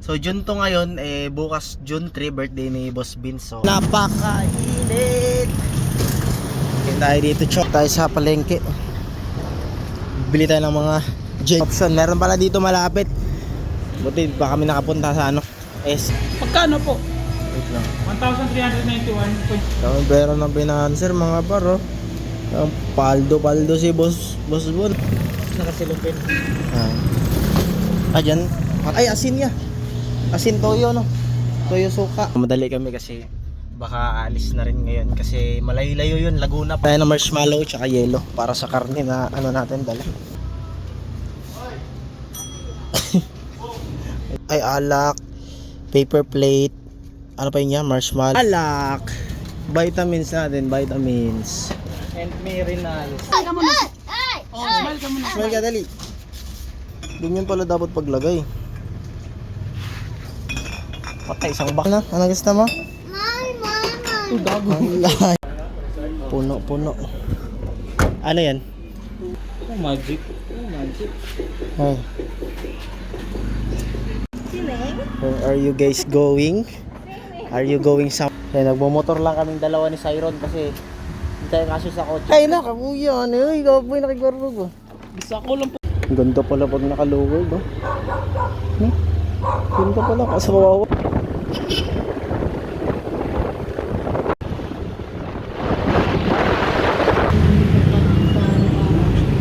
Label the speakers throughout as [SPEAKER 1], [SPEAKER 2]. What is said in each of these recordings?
[SPEAKER 1] So June 2 ngayon, bukas June 3, birthday ni Boss Vince. So napakainit. Kaya tayo dito, chok tayo sa palengke. Bili tayo ng mga option. Meron pala dito malapit. Buti pa kami nakapunta sa
[SPEAKER 2] Magkano po?
[SPEAKER 1] Wait lang.
[SPEAKER 2] 1,391.
[SPEAKER 1] Kami pero ng financer mga paro. Paldo si Boss Bon.
[SPEAKER 2] Nakasilupin.
[SPEAKER 1] Dyan. Ay, asin niya. Asin toyo, no? Toyo suka. Madali kami kasi baka aalis na rin ngayon kasi malayo-layo yun, Laguna pa. Tayo na marshmallow tsaka yelo para sa karne na natin dala. Ay, alak, paper plate, ano pa yun yan? Marshmallow, alak, vitamins natin, vitamins and minerals.
[SPEAKER 2] Smile ka muna. Oh, smile ka muna.
[SPEAKER 1] Smile ka, dali. Ganyan pala dapat paglagay. Patay, isang bak na. Ano gusto mo?
[SPEAKER 2] Gago.
[SPEAKER 1] Puno. Ano yan?
[SPEAKER 2] Oh, magic.
[SPEAKER 1] Ay. Where are you guys going? Are you going nagmumotor lang kaming dalawa ni Siron kasi hindi tayo kasi sa kotse. Ay na, kabuyan. Ay, kabuyan nakigorog.
[SPEAKER 2] Isa ko lang po.
[SPEAKER 1] Ganda pala pag naka-lower, no? Ganda pala, kasawawa.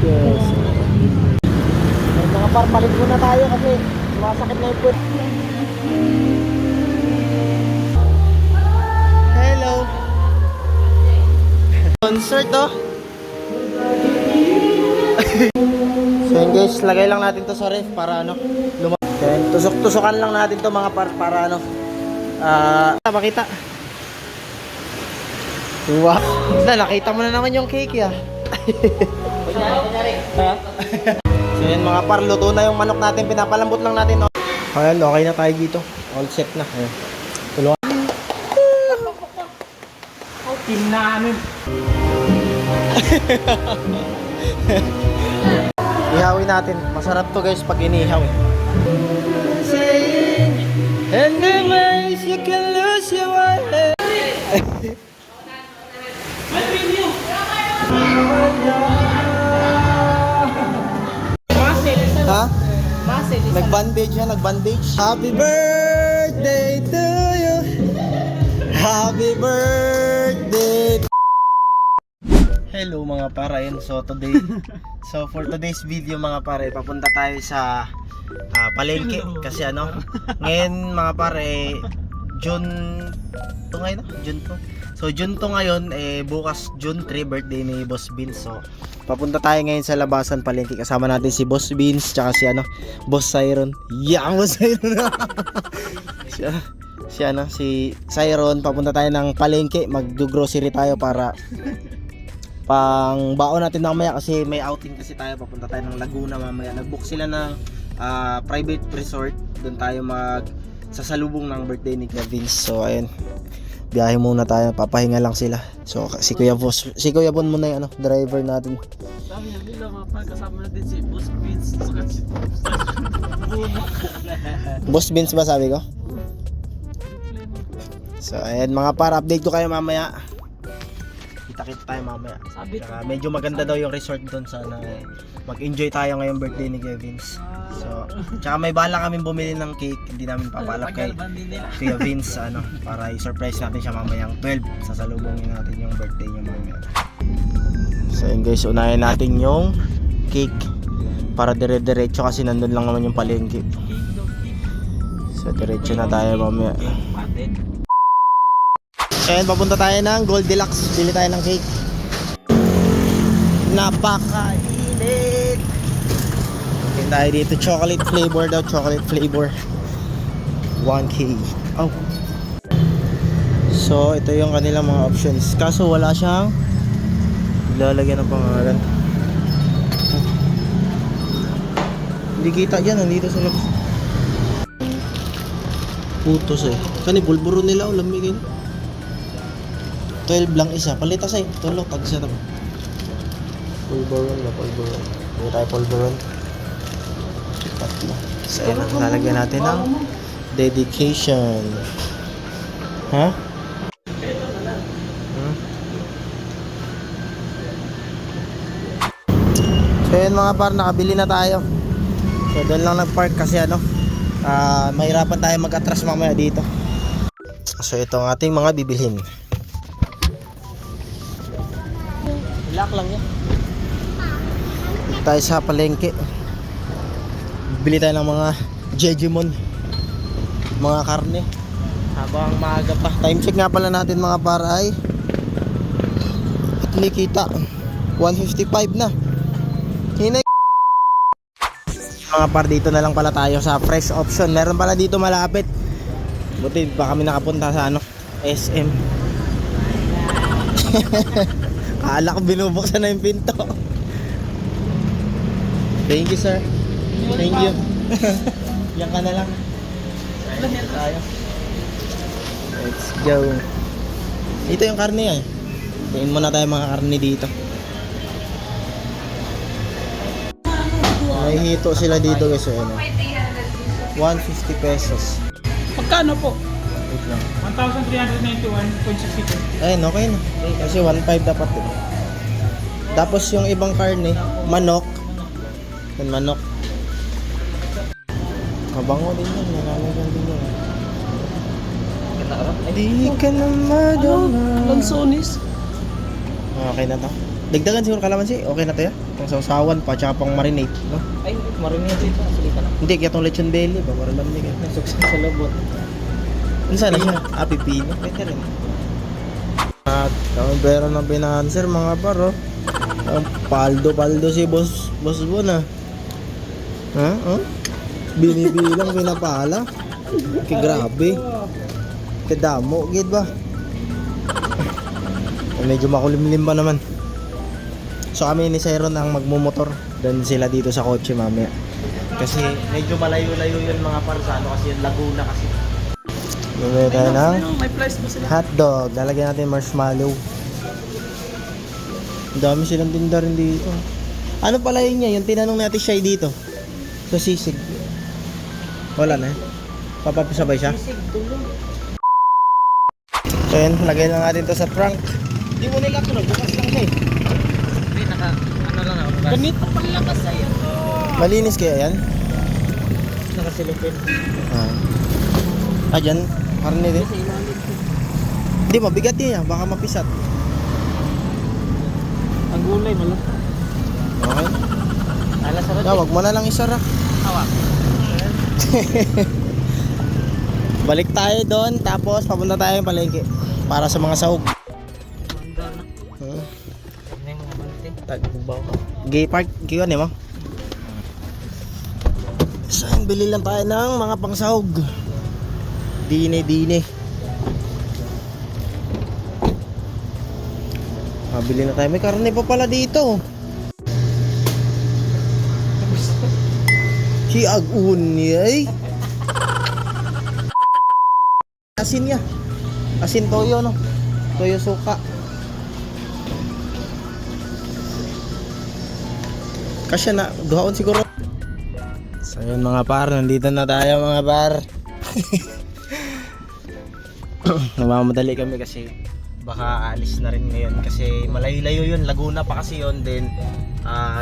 [SPEAKER 1] Yes. Mga parmalig muna tayo kasi sumasakit na yung puwet. Hello. Concert, oh. So yun guys, lagay lang natin to sa ref para tusok-tusokan lang natin to mga para makita. Wow. Nakita mo na naman yung cake ya. So yun mga par, luto na yung manok natin, pinapalambot lang natin. Ayan, okay na tayo dito. All set na. Ayan. Tulungan.
[SPEAKER 2] Team namin.
[SPEAKER 1] Ihawin natin. Masarap to guys pag inihaw. And the ways you can lose your way. Ha? Nag-bandage yan, nag-bandage. Happy birthday to you. Happy birthday. Hello mga pare, so for today's video mga pare, papunta tayo sa palengke kasi ngayon mga pare, June 2 ngayon, June 2. So June 2 ngayon, bukas June 3, birthday ni Boss Vince. So papunta tayo ngayon sa labasan palengke, kasama natin si Boss Vince tsaka si Boss Siron. Yeah, Boss Siron. si Siron, papunta tayo ng palengke, mag-grocery tayo para pang baon natin mamaya kasi may outing kasi tayo, papunta tayo ng Laguna mamaya. Nag-book sila ng private resort, doon tayo sasalubong ng birthday ni Kevin. So ayun, biyahe muna tayo, papahinga lang sila. So si Kuya Bon muna yung driver natin.
[SPEAKER 2] Sabi niya, Milo, kasama natin si Boss Vince.
[SPEAKER 1] Boss Vince ba sabi ko? So ayan mga para, update ko kayo mamaya. Kita-kita tayo mamaya. Saka medyo maganda daw yung resort doon, sana mag-enjoy tayo ngayong birthday ni Vince. So, tsaka may bala kaming bumili ng cake, hindi namin papalap kay Kuya Vince para i-surprise natin siya mamayang 12. Sasalubungin natin yung birthday niya mamaya. So yun guys, unahin natin yung cake para dire-diretso kasi nandun lang naman yung palengke. So diretso na tayo mamaya. Ayan, papunta tayo ng Goldilocks. Bili tayo ng cake. Napakainit. Bili tayo dito. Chocolate flavor daw. Chocolate flavor. 1K. Oh. So, ito yung kanilang mga options. Kaso wala siyang lalagyan ng pangalan. Hindi kita dyan. Nandito sa labas. Putos eh. Kani bulburo nila. Lamigin. 12 lang isa. Palita sa'yo. Tulog. Tagsa na ba? Pulveron na. Pulveron. Hindi tayo pulveron. Tatlo. So, ayan. Lalagyan natin ng Dedication. Ha? So yun mga par, nakabili na tayo. So doon lang nag-park kasi mahirapan tayo mag-atras mamaya dito. So ito ang ating mga bibilhin. Lock lang yan. Dito tayo sa palengke. Bili tayo ng mga Jejimon, mga karne habang maaga pa. Time check nga pala natin mga par ay nakikita 1:55 na. Hinay mga par, dito na lang pala tayo sa fresh option. Meron pala dito malapit. Buti pa kami nakapunta sa SM. Kala ko binubuksan na yung pinto. Thank you sir. Thank you. Yan ka na lang. Tayo. Let's go. Ito yung karne eh. Tingin muna tayo mga karne dito. May hito sila dito guys. 150 pesos.
[SPEAKER 2] Magkano po?
[SPEAKER 1] Wait lang.
[SPEAKER 2] 1,391.62.
[SPEAKER 1] Ayun, okay na. Kasi 1.5 dapat eh. Tapos yung ibang karne, manok. Yan, manok. Mabango din yan. Maraming din yan. Di ka na madama.
[SPEAKER 2] Lansonis.
[SPEAKER 1] Okay na to. Dagdagan siguro kalamansi. Okay na to ya. Pang sausawan pa, tsaka pang marinate. No?
[SPEAKER 2] Ay, marinate ito. Salita lang.
[SPEAKER 1] Hindi, kaya itong lechon belly. Ba, para lamig yan.
[SPEAKER 2] Sukses sa labot.
[SPEAKER 1] Ano sana siya? Pipino. Pwede rin. At kami pera ng pinanser mga paro. Ang paldo si boss mo na. Ha? Oh? Binibilang pinapala. Grabe. Kadamo, gid ba? Medyo makulimlim pa naman. So kami ni Seron ang magmumotor. Doon sila dito sa kotse mamaya. Kasi medyo malayo-layo yun mga par sa kasi yung Laguna kasi. Bumili tayo ng
[SPEAKER 2] May price ba sila?
[SPEAKER 1] hotdog. Lalagyan natin marshmallow. Ang dami silang tinda rin dito. Ano pala yun niya? Yung tinanong natin siya dito. Sa sisig. Wala na. Papapasabay siya. So yun, lagay lang natin to sa trunk. Hindi mo nila ito. Bukas lang siya eh.
[SPEAKER 2] Hindi, ano lang ako. Ganito pala kasi yan.
[SPEAKER 1] Malinis kaya yan?
[SPEAKER 2] Nakasilipin.
[SPEAKER 1] Dyan. Karne din.
[SPEAKER 2] Sa ilalim ko.
[SPEAKER 1] Hindi, mabigat yan. Baka mapisat.
[SPEAKER 2] Ang gulay, malaki.
[SPEAKER 1] Okay.
[SPEAKER 2] Alas sa
[SPEAKER 1] Wag mo na lang isara.
[SPEAKER 2] Hawak.
[SPEAKER 1] Balik tayo doon. Tapos papunta tayo ng palengke. Para sa mga sahog.
[SPEAKER 2] Manda na. Ano yung mga bante?
[SPEAKER 1] Tagbaw. Gay park. Kiyon mo. Saan bili lang tayo ng mga pangsahog. Dine. Mabili na tayo. May karne pa pala dito. Si Agunyay. Asin niya. Asin toyo no. Toyo suka. Kasya na. Duhaon siguro. So yun mga par. Nandito na tayo mga par. Namamadali kami kasi baka alis na rin ngayon kasi malayo-layo yun, Laguna pa kasi yun, then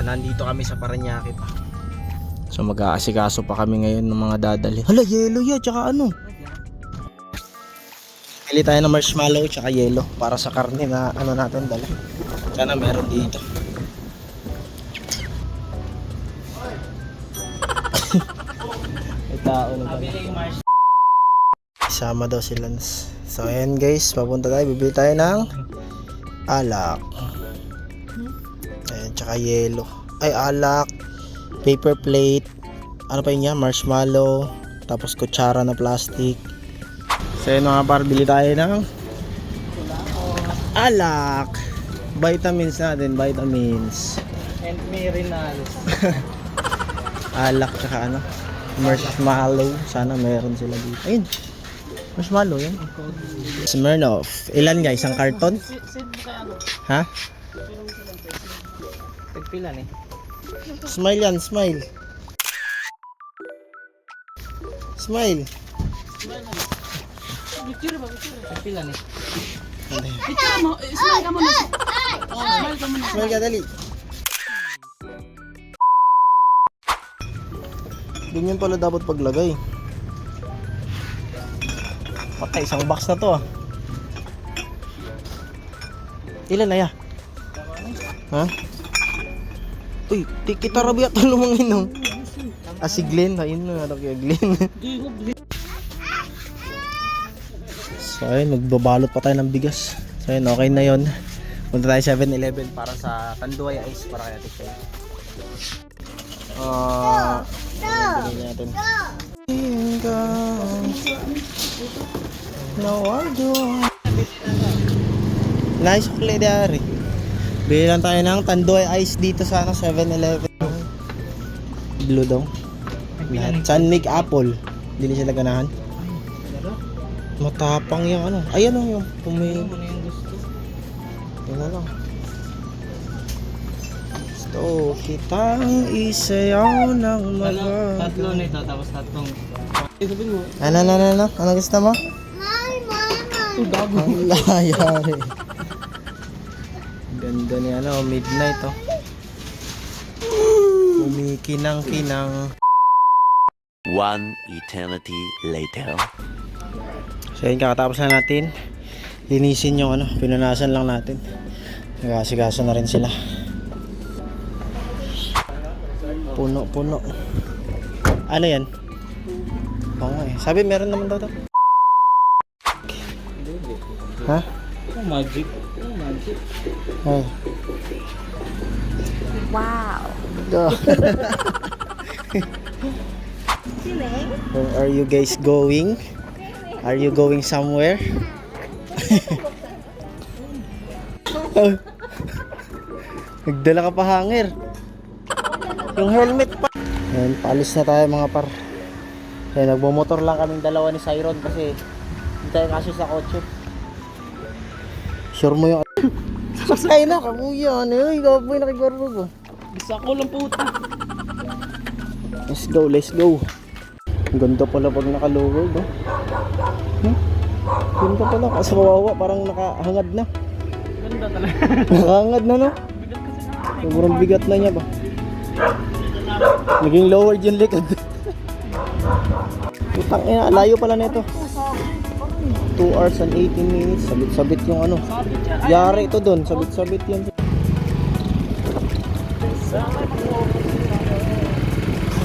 [SPEAKER 1] nandito kami sa Parañaque pa, so mag-aasikaso pa kami ngayon ng mga dadali. Hala, yelo ya, tsaka ano, pili tayo ng marshmallow tsaka yelo para sa karne na natin dala. Sana meron dito. May tao na pala. Sama daw si Lance. So ayan guys, papunta tayo, bibili tayo ng alak. Ayan, tsaka yelo. Ay, alak, paper plate, ano pa yun yan, marshmallow, tapos kutsara na plastic. So ayan mga par, bili tayo ng alak. Vitamins natin, vitamins.
[SPEAKER 2] And minerals.
[SPEAKER 1] Alak tsaka marshmallow. Sana meron sila dito. Ayun, marshmallow yan. Smirnoff. Ilan guys? Isang karton?
[SPEAKER 2] Send mo kaya ano?
[SPEAKER 1] Ha?
[SPEAKER 2] Tagpilan eh.
[SPEAKER 1] Smile yan, smile. Smile.
[SPEAKER 2] Picture ba? Picture.
[SPEAKER 3] Pila ni.
[SPEAKER 2] Picture mo. Smile ka muna. Oh, smile ka muna.
[SPEAKER 1] Smile ka, dali. Ganyan pala dapat paglagay. Patay, isang box na to ah. Ilan na ya? Ha? Uy, kita rabi at lumangin no. Ah, si Glenn. Ayun na, ano kaya Glenn. So ayun, magbabalot pa tayo ng bigas. So ayun, okay na yun. Punta tayo 7-Eleven para sa Tanduay Ice para kaya tayo. Natin. No, I do. Nice play there. Bili lang tayo ng Tanduay Ice dito sa 7-Eleven. Blue daw. Lahat. Sunmig Apple. Dili siya ganahan. Matapang yung ano. Ayan o yung pumili. Yun na lang. Gusto kitang isayaw ng
[SPEAKER 3] Tatlo nito tapos tatlong.
[SPEAKER 1] Ano? Ano gusto mo? Ang layari. Ganda ni ano, midnight oh. Kumikinang-kinang.
[SPEAKER 4] One eternity later.
[SPEAKER 1] So yun, kakatapos na natin linisin yung ano, pinunasan lang natin. Nagasigaso na rin sila. Puno. Ano yan? Oo nga eh. Sabi meron naman daw to. Ha?
[SPEAKER 3] Oh, magic.
[SPEAKER 1] Ay.
[SPEAKER 5] Wow.
[SPEAKER 1] Where are you guys going? Are you going somewhere? Oh. Nagdala ka pa hanger. Yung helmet pa. Ayan, paalis na tayo mga par. Ayan, nagbomotor lang kaming dalawa ni Siron kasi hindi tayo kasya sa kotse. Sure mo yung sakay na, kabuya. Ano yun? Ikaw po yung nakigarbog oh.
[SPEAKER 2] Isa ko lang puta.
[SPEAKER 1] Let's go. Ang ganda pala pag naka-lower no? Ganda pala, kasi kawawa parang nakahangad na.
[SPEAKER 2] Ganda talaga.
[SPEAKER 1] Nakahangad na no?
[SPEAKER 2] Bigat kasi na.
[SPEAKER 1] Sobrang bigat na niya ba? Naging lowered yung likod. Putang ina, layo pala nito. 2 hours and 18 minutes. Sabit-sabit yung ano.
[SPEAKER 2] Sabit yan.
[SPEAKER 1] Yari ito doon, sabit-sabit yan.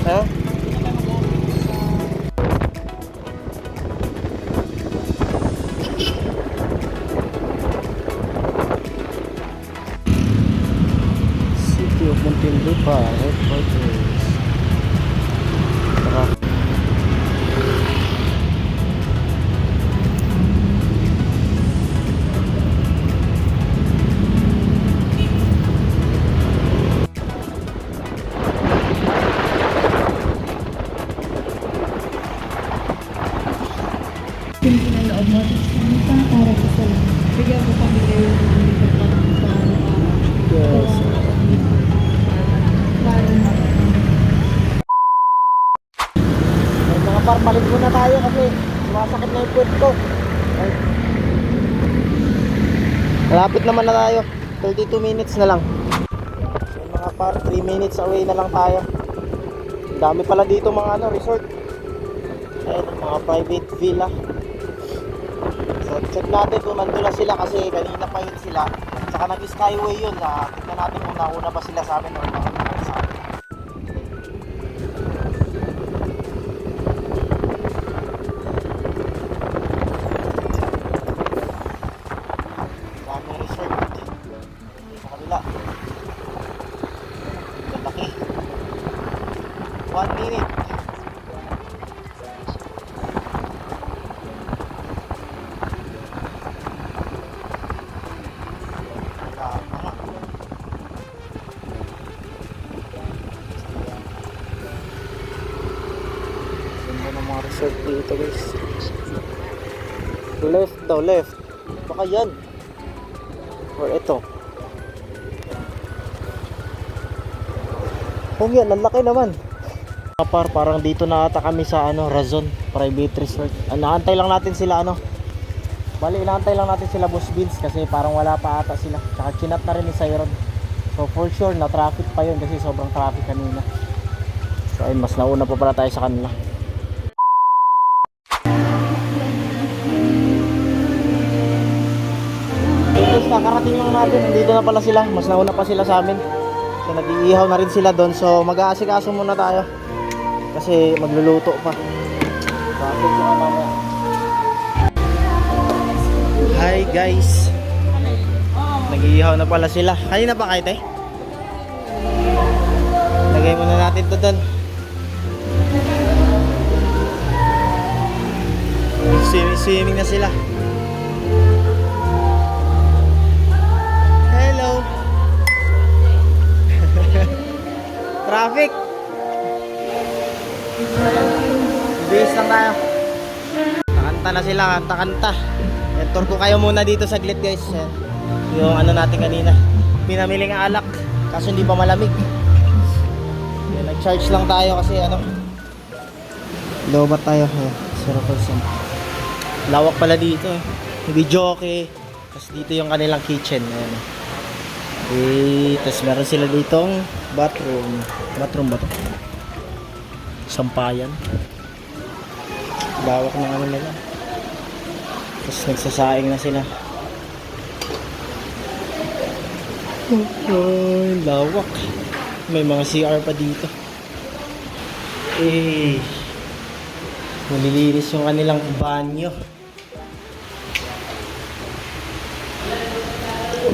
[SPEAKER 1] Ha? City of Muntinlupa headquarters. Tara.
[SPEAKER 5] Pinaloob mo, tapos para isa lang. Bigyan ko kami kayo ng
[SPEAKER 1] Yes. Ay, mga par, balik muna tayo kasi sumasakit na yung puwet ko. Ay. Malapit naman na tayo. 32 minutes na lang. So, mga par, 3 minutes away na lang tayo. Ang dami pala dito mga ano, resort. Ayun, mga private villa. So, check natin kung nandun na sila kasi kanina pa yun sila. Saka nag-skyway yun. Tignan natin kung nauna pa sila sa amin o nauna pa sa amin. Dami resort. Sa kabila. Ang laki. 1 minute. Ganda ng mga resort dito guys. Left daw, left. Baka yan. Or ito. Oh yan, ang laki naman. Par, parang dito na ata kami sa ano, Razon Private Resort. Naantay lang natin sila ano. Bali, inaantay lang natin sila Boss Vince kasi parang wala pa ata sila. Tsaka chinat na rin ni Sayron. So for sure na traffic pa yun kasi sobrang traffic kanina. So ayun, mas nauna pa pala tayo sa kanila. Tapos nakarating lang natin, nandito na pala sila. Mas nauna pa sila sa amin. So nag-iihaw na rin sila doon. So mag-aasikaso muna tayo. Kasi magluluto pa. Traffic na mamaya. Hi guys. Nag-iihaw na pala sila. Kanina pa kahit eh. Lagay muna natin to doon. Swimming na sila. Hello. Traffic. Bilis lang tayo. Kanta na sila, kanta. Tour ko kayo muna dito saglit guys. Yung ano natin kanina, pinamiling alak kaso hindi pa malamig. Nag-charge lang tayo kasi ano, lobat tayo. 0%. Lawak pala dito. Video okay. Tapos dito yung kanilang kitchen. Ayan. Tapos meron sila ditong bathroom. Bathroom ba ito? Sampayan. Lawak ng ano nila. Tapos nagsasaing na sila. Oh, lawak. May mga CR pa dito. Malilinis yung kanilang banyo.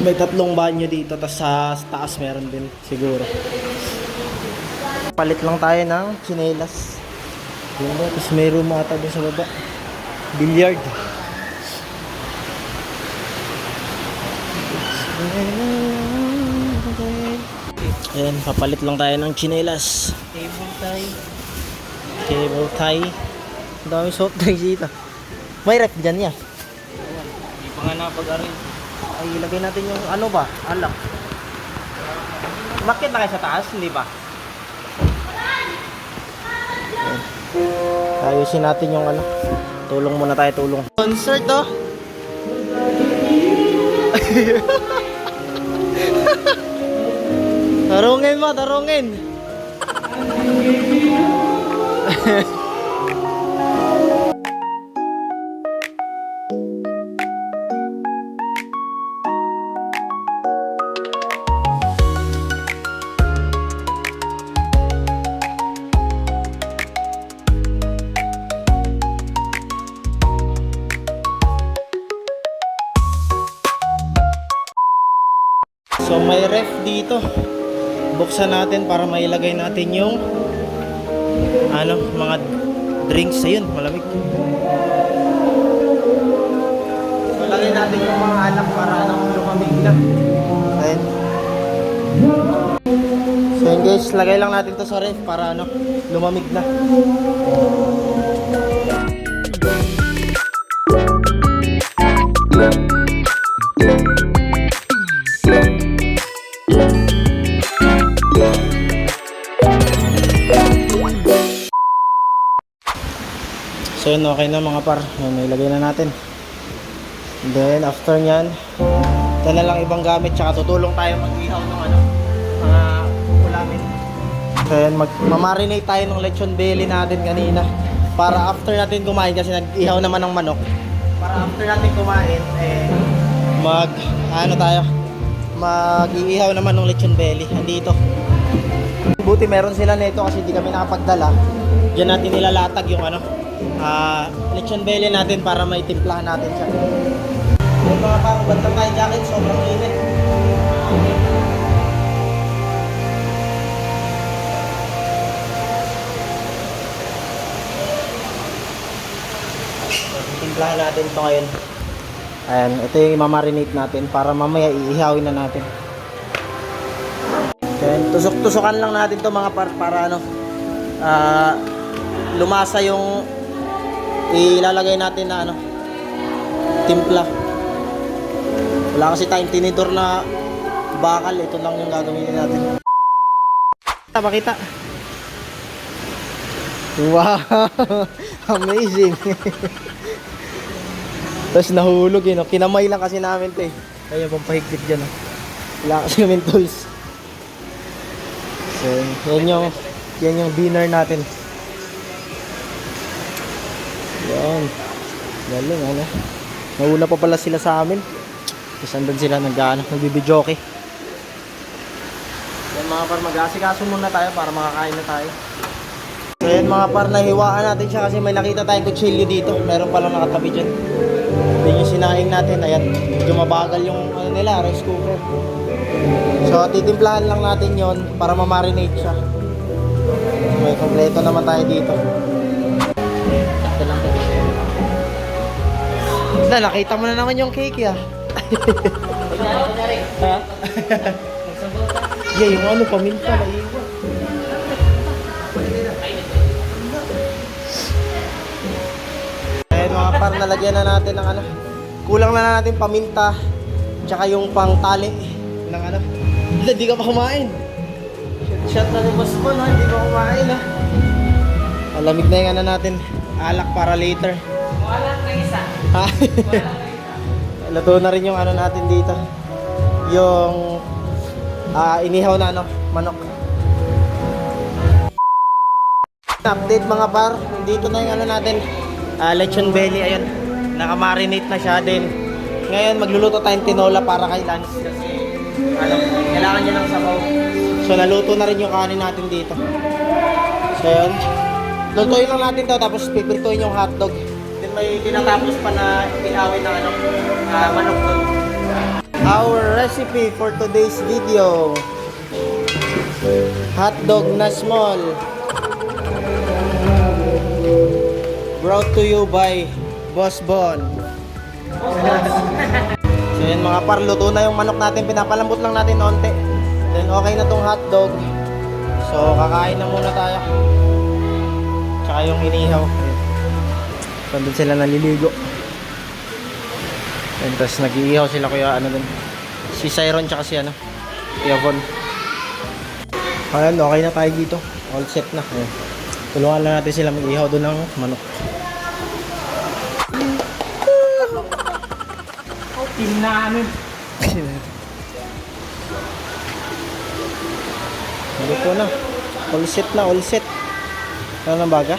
[SPEAKER 1] May 3 banyo dito. Tapos sa taas meron din siguro. Palit lang tayo ng tsinelas. Tapos may room ata doon sa baba. Billiard. Ayan, papalit lang tayo ng tsinelas. Cable tie. Ang dami soft drinks dito. May ref dyan niya.
[SPEAKER 3] Hindi pa nga napag-aral.
[SPEAKER 1] Ay, ilagay natin yung ano ba? Alak. Bakit na kayo sa taas? Hindi ba? Ayan. Ayusin natin yung ano. Tulong muna tayo, tulong. Concert oh. Tarungin mo, tarungin. So may ref dito. Buksan natin para mailagay natin yung ano, mga drinks. Ayun, malamig. So lagay natin yung mga alak para ano, lumamig na. Ayun. So yun guys, lagay lang natin to sa ref para ano, lumamig na. So yun, okay na mga par. Yun, ilagay na natin. And then after nyan, ito na lang ibang gamit. Tsaka tutulong tayo mag-ihaw ng ano, mga ulamin. So yun, mamarinate tayo ng lechon belly natin kanina. Para after natin kumain, kasi nag-ihaw naman ng manok. Para after natin kumain, mag-iihaw naman ng lechon belly. Andito. Buti meron sila nito kasi hindi kami nakapagdala. Diyan natin nilalatag yung ano, lechon belly natin para maitimplahan natin siya. Yung mga pang-bantang tayo jacket, sobrang init. Timplahan natin ito ngayon. Ayan, ito yung imamarinate natin para mamaya iihawin na natin. Ayan, tusok-tusokan lang natin to mga para ano, lumasa yung ilalagay natin na ano, timpla. Wala kasi tayong tinidor na bakal, ito lang yung gagamitin natin. Pakita. Wow! Amazing! Tapos nahulog yun. Kinamay lang kasi namin ito eh. Kaya pampahigpit dyan. Wala kasi namin tools. So, yan yung dinner natin. Yan. Galing ano. Nauna pa pala sila sa amin. Tapos andun sila nagbibidyoke. Yan mga par, mag-asikaso muna tayo para makakain na tayo. So yan mga par, nahiwaan natin siya kasi may nakita tayong kutsilyo dito. Meron palang nakatabi dyan. Yan yung sinaing natin. Ayan, medyo mabagal yung nila, rice cooker. So titimplahan lang natin yon para ma-marinate siya. May kompleto naman tayo dito. Ito lang. Nakita mo na naman yung cake ya. Ha? Yeah, yung ano, paminta, naiwan. Ayan mga par, nalagyan na natin ng ano. Kulang na natin paminta, tsaka yung pang tali ng ano. Hindi ka pa kumain. Shot na ni boss mo, no? Hindi ka kumain, ha? Malamig na yung ano natin. Alak para later.
[SPEAKER 2] Wala na isa.
[SPEAKER 1] Ha? Luto na rin yung ano natin dito. Yung inihaw na ano, manok. Update mga par, dito na yung ano natin. Lechon belly, ayun. Naka-marinate na siya din. Ngayon magluluto tayong tinola para kay Lance kasi ano, kailangan niya ng sabaw. So naluto na rin yung kanin natin dito. So yun. Lutuin lang natin to tapos pipirtuin yung hotdog. Then may tinatapos pa na ihawin ng ano, manok doon. Our recipe for today's video. Hotdog na small. Brought to you by Boss Bon. So yun mga par, luto na yung manok natin. Pinapalambot lang natin onte. Then okay na tong hotdog. So kakain na muna tayo. Tsaka yung inihaw. So doon sila naliligo. And tapos nag-iihaw sila kuya ano dun. Si Siron tsaka si ano, Kuya Von. Ayan, okay na tayo dito. All set na. Ayan. Tulungan lang natin sila mag-ihaw doon ng manok.
[SPEAKER 2] Team namin.
[SPEAKER 1] Dito na. All set na, all set. Ano ng baga?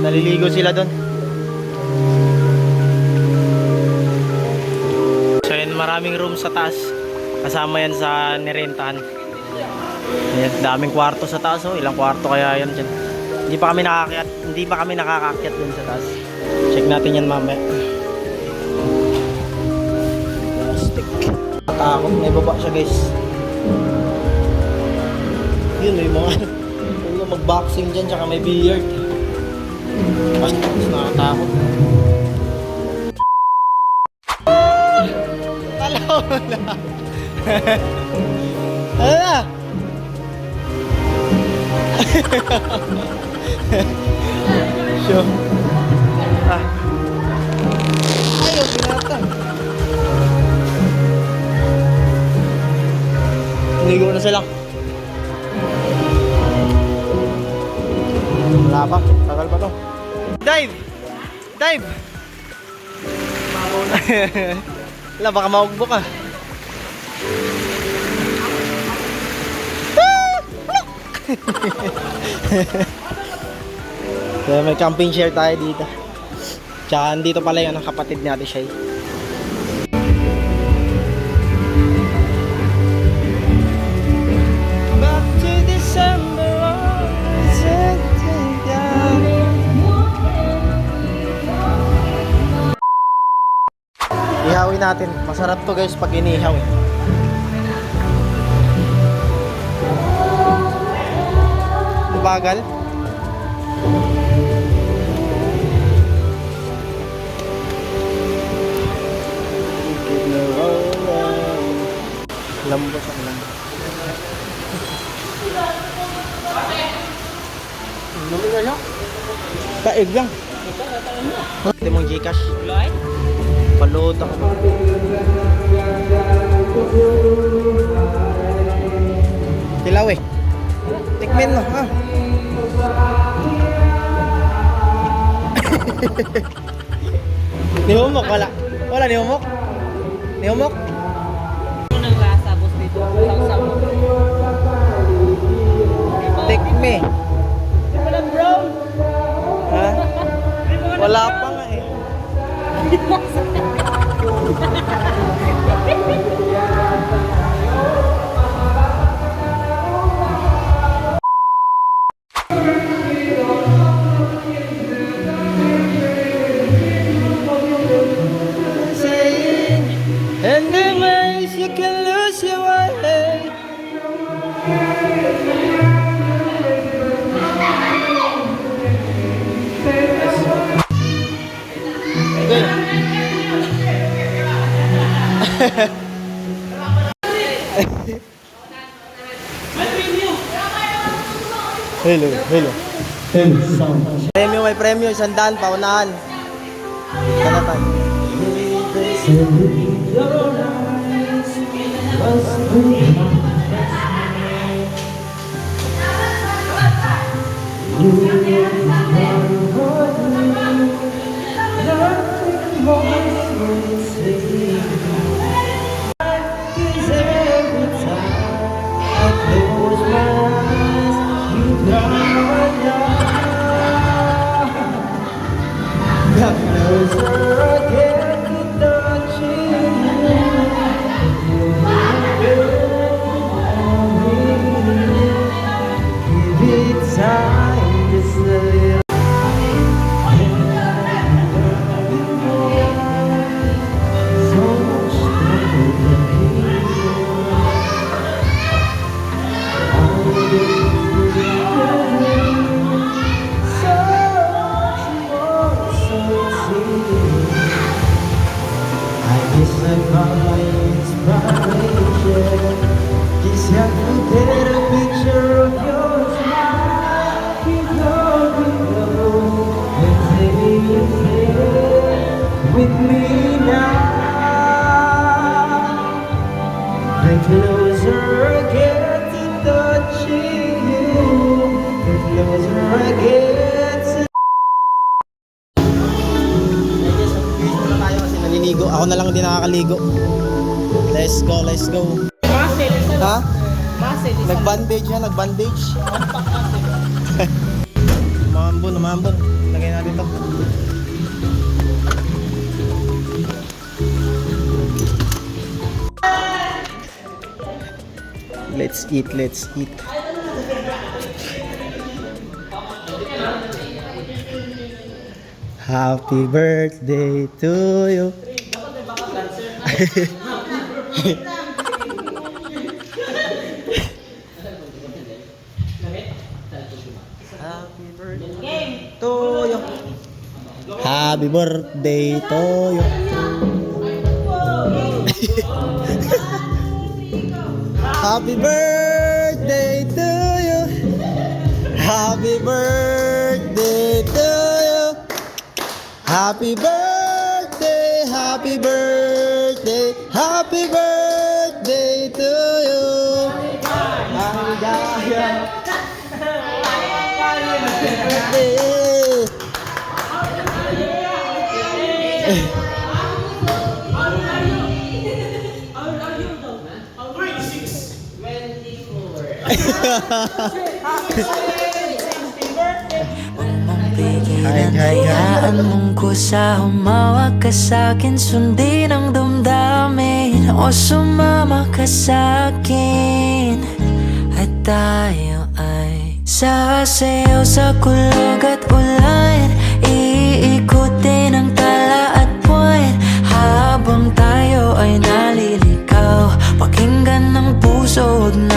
[SPEAKER 1] Naliligo sila doon. So yun, maraming room sa taas. Kasama yan sa nirentahan. Ayan, daming kwarto sa taas. Oh. Ilang kwarto kaya yan dyan. Hindi pa kami nakakakyat dun sa taas. Check natin yan mamaya. Plastic. Matakot, may baba siya guys. Yun, may mga mag-boxing dyan, tsaka may billiard. Mas nakatakot. Talaw na. Ano na? Sure. Ayaw, pinata. Ligo na sila. Wala pa, tagal pa to. Dive! Dive! Wala, baka maugbo ka. So, may camping chair tayo dito. Tsaka dito pala yung kapatid natin siya. Back to December. Ihawin natin. Masarap to guys pag inihaw eh. Bagal. Lambot ang lambot. Lumi na siya? Taig lang. Hindi mong Gcash. Palood ako. Tilaw eh. Tikmin mo ha. Nihumok, wala. Wala, nihumok. Nihumok.
[SPEAKER 2] Ano ng lasa, boss, dito? Sausaw.
[SPEAKER 1] Take me.
[SPEAKER 2] Wala, bro.
[SPEAKER 1] Ha? Wala pa nga eh. And the ways you can lose your way. Hello, hello. Premyo, may premyo, 100, paunahan. Kanapan. With me now, the closer I get to touching you, the closer I get to... Muna tayo kasi naliligo. Ako na lang hindi nakakaligo. Let's go, let's go. Ha? Nag-bandage yan, nag-bandage. Umambon, umambon. Lagay natin ito. Let's eat, let's eat. Happy birthday to you. Happy birthday to you. Happy birthday to you. Happy birthday to you. Happy birthday to you. Happy birthday, happy birthday, happy birthday to you. Maligaya.
[SPEAKER 6] Hayaan mong kusa, humawak ka sa'kin, sundin ang damdamin o sumama ka sa'kin. At tayo ay sasayaw sa kulog at ulan, iikutin ang tala at buwan, habang tayo ay naliligaw. Pakinggan ng puso, huwag na